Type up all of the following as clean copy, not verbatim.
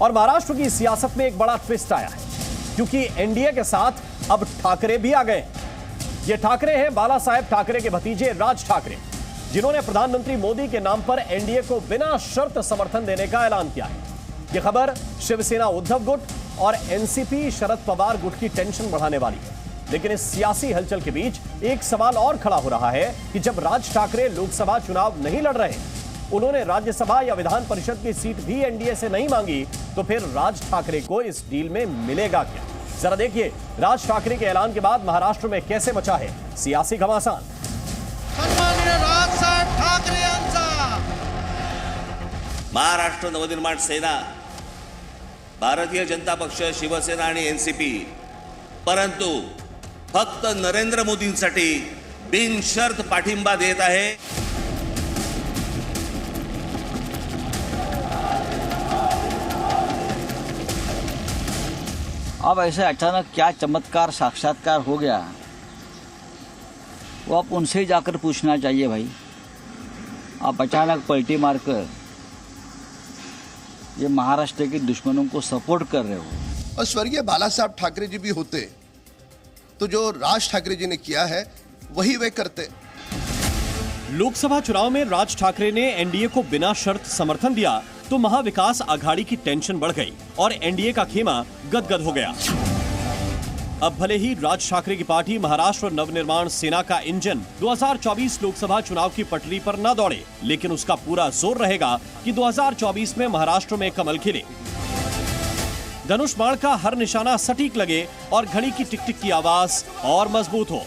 और महाराष्ट्र की सियासत में एक बड़ा ट्विस्ट आया है, क्योंकि एनडीए के साथ अब ठाकरे भी आ गए। ये ठाकरे हैं बाला साहेब ठाकरे के भतीजे राज ठाकरे, जिन्होंने प्रधानमंत्री मोदी के नाम पर एनडीए को बिना शर्त समर्थन देने का ऐलान किया है। यह खबर शिवसेना उद्धव गुट और एनसीपी शरद पवार गुट की टेंशन बढ़ाने वाली है। लेकिन इस सियासी हलचल के बीच एक सवाल और खड़ा हो रहा है कि जब राज ठाकरे लोकसभा चुनाव नहीं लड़ रहे, उन्होंने राज्यसभा या विधान परिषद की सीट भी एनडीए से नहीं मांगी, तो फिर राज ठाकरे को इस डील में मिलेगा क्या? जरा देखिए राज ठाकरे के ऐलान के बाद महाराष्ट्र में कैसे मचा है सियासी घमासान। सन्माननीय राज साहेब ठाकरे यांचा महाराष्ट्र नवनिर्माण सेना, भारतीय जनता पक्ष, शिवसेना आणि एनसीपी, परंतु फक्त नरेंद्र मोदींसाठी बिनशर्त पाठिंबा देत आहे। अब ऐसे अचानक क्या चमत्कार साक्षात्कार हो गया, वो आप उनसे ही जाकर पूछना चाहिए भाई। आप अचानक पलटी मारकर ये महाराष्ट्र के दुश्मनों को सपोर्ट कर रहे हो। और स्वर्गीय बाला साहब ठाकरे जी भी होते तो जो राज ठाकरे जी ने किया है वही वे करते। लोकसभा चुनाव में राज ठाकरे ने एनडीए को बिना शर्त समर्थन दिया तो महाविकास आघाड़ी की टेंशन बढ़ गई और एनडीए का खेमा गदगद हो गया। अब भले ही राज ठाकरे की पार्टी महाराष्ट्र नवनिर्माण सेना का इंजन 2024 लोकसभा चुनाव की पटरी पर न दौड़े, लेकिन उसका पूरा जोर रहेगा कि 2024 में महाराष्ट्र में कमल खिले, धनुष बाण का हर निशाना सटीक लगे और घड़ी की टिक टिक की आवाज और मजबूत हो।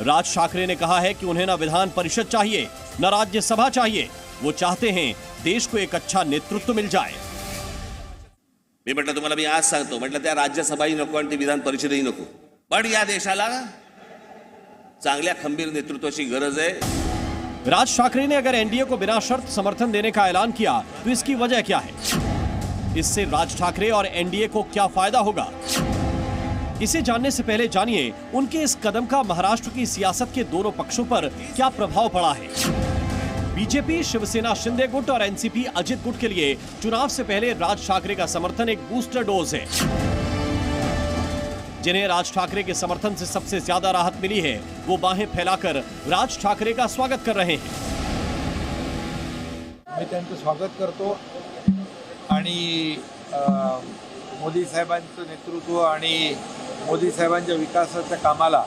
राज ठाकरे ने कहा है कि उन्हें न विधान परिषद चाहिए न राज्यसभा चाहिए, वो चाहते हैं देश को एक अच्छा नेतृत्व मिल जाए। मी म्हटलं तुम्हाला मी आज सांगतो, म्हटलं त्या राज्यसभाही नको आणि ती विधान परिषदही नको, पण या देशाला चांगल्या खंबीर नेतृत्वाची गरज आहे। राज ठाकरे ने अगर एनडीए को बिना शर्त समर्थन देने का ऐलान किया तो इसकी वजह क्या है? इससे राज ठाकरे और एनडीए को क्या फायदा होगा? इसे जानने से पहले जानिए उनके इस कदम का महाराष्ट्र की सियासत के दोनों पक्षों पर क्या प्रभाव पड़ा है। बीजेपी, शिवसेना शिंदे गुट और एनसीपी अजित गुट के लिए चुनाव से पहले राज ठाकरे का समर्थन एक बूस्टर डोज है। जिन्हें राज ठाकरे के समर्थन से सबसे ज्यादा राहत मिली है, वो बाहें फैलाकर राज ठाकरे का स्वागत कर रहे हैं। मैं त्यांचं स्वागत करतो आणि मोदी साहेबांचं नेतृत्व आणि मोदी साहेबांच्या विकासाच्या कामाला,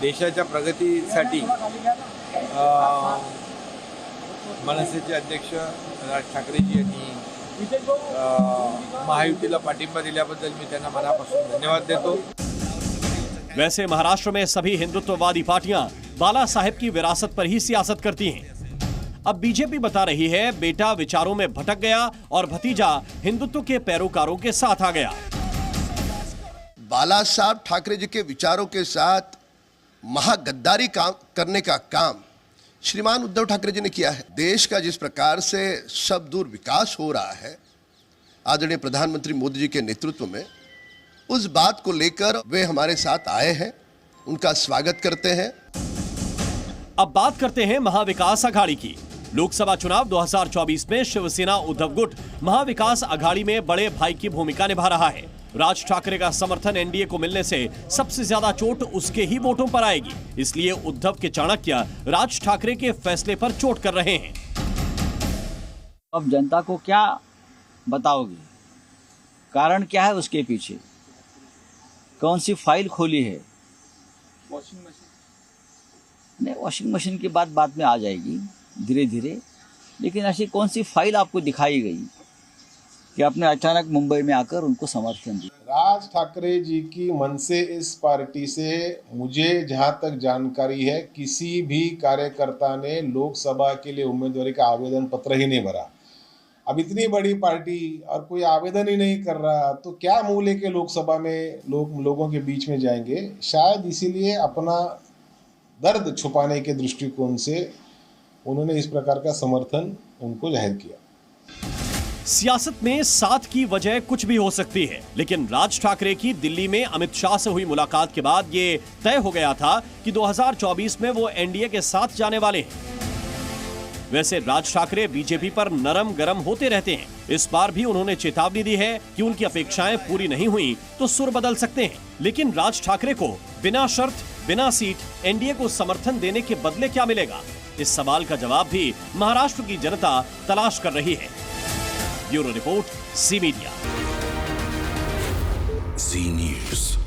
देशाच्या प्रगतीसाठी मनसेचे अध्यक्ष राज ठाकरेजी यांनी महायुतीला पाठिंबा दिल्याबद्दल मी त्यांना मनापासून धन्यवाद देतो। वैसे महाराष्ट्र में सभी हिंदुत्ववादी पार्टियां बाला साहेब की विरासत पर ही सियासत करती हैं। अब बीजेपी बता रही है बेटा विचारों में भटक गया और भतीजा हिंदुत्व के पैरोकारों के साथ आ गया। बाला साहब ठाकरे जी के विचारों के साथ महागद्दारी करने का काम श्रीमान उद्धव ठाकरे जी ने किया है। देश का जिस प्रकार से सब दूर विकास हो रहा है आदरणीय प्रधानमंत्री मोदी जी के नेतृत्व में, उस बात को लेकर वे हमारे साथ आए हैं, उनका स्वागत करते हैं। अब बात करते हैं महाविकास आघाड़ी की। लोकसभा चुनाव 2024 में शिवसेना उद्धव गुट महाविकास आघाड़ी में बड़े भाई की भूमिका निभा रहा है। राज ठाकरे का समर्थन एनडीए को मिलने से सबसे ज्यादा चोट उसके ही वोटों पर आएगी, इसलिए उद्धव के चाणक्य राज ठाकरे के फैसले पर चोट कर रहे हैं। अब जनता को क्या बताओगे? कारण क्या है उसके पीछे? कौन सी फाइल खोली है? वॉशिंग मशीन नहीं, वॉशिंग मशीन की बात बाद में आ जाएगी धीरे धीरे, लेकिन ऐसी कौन सी फाइल आपको दिखाई गई कि आपने अचानक मुंबई में आकर उनको समर्थन दिया? राज ठाकरे जी की मन से इस पार्टी से मुझे जहां तक जानकारी है, किसी भी कार्यकर्ता ने लोकसभा के लिए उम्मीदवारी का आवेदन पत्र ही नहीं भरा। अब इतनी बड़ी पार्टी और कोई आवेदन ही नहीं कर रहा, तो क्या मुंह लेके लोकसभा में लोगों के बीच में जाएंगे? शायद इसीलिए अपना दर्द छुपाने के दृष्टिकोण से उन्होंने इस प्रकार का समर्थन उनको जाहिर किया। सियासत में साथ की वजह कुछ भी हो सकती है, लेकिन राज ठाकरे की दिल्ली में अमित शाह से हुई मुलाकात के बाद ये तय हो गया था कि 2024 में वो एनडीए के साथ जाने वाले हैं। वैसे राज ठाकरे बीजेपी पर नरम गरम होते रहते हैं। इस बार भी उन्होंने चेतावनी दी है कि उनकी अपेक्षाएं पूरी नहीं हुई तो सुर बदल सकते हैं। लेकिन राज ठाकरे को बिना शर्त, बिना सीट एनडीए को समर्थन देने के बदले क्या मिलेगा? इस सवाल का जवाब भी महाराष्ट्र की जनता तलाश कर रही है। Bureau report, C media. Zee News.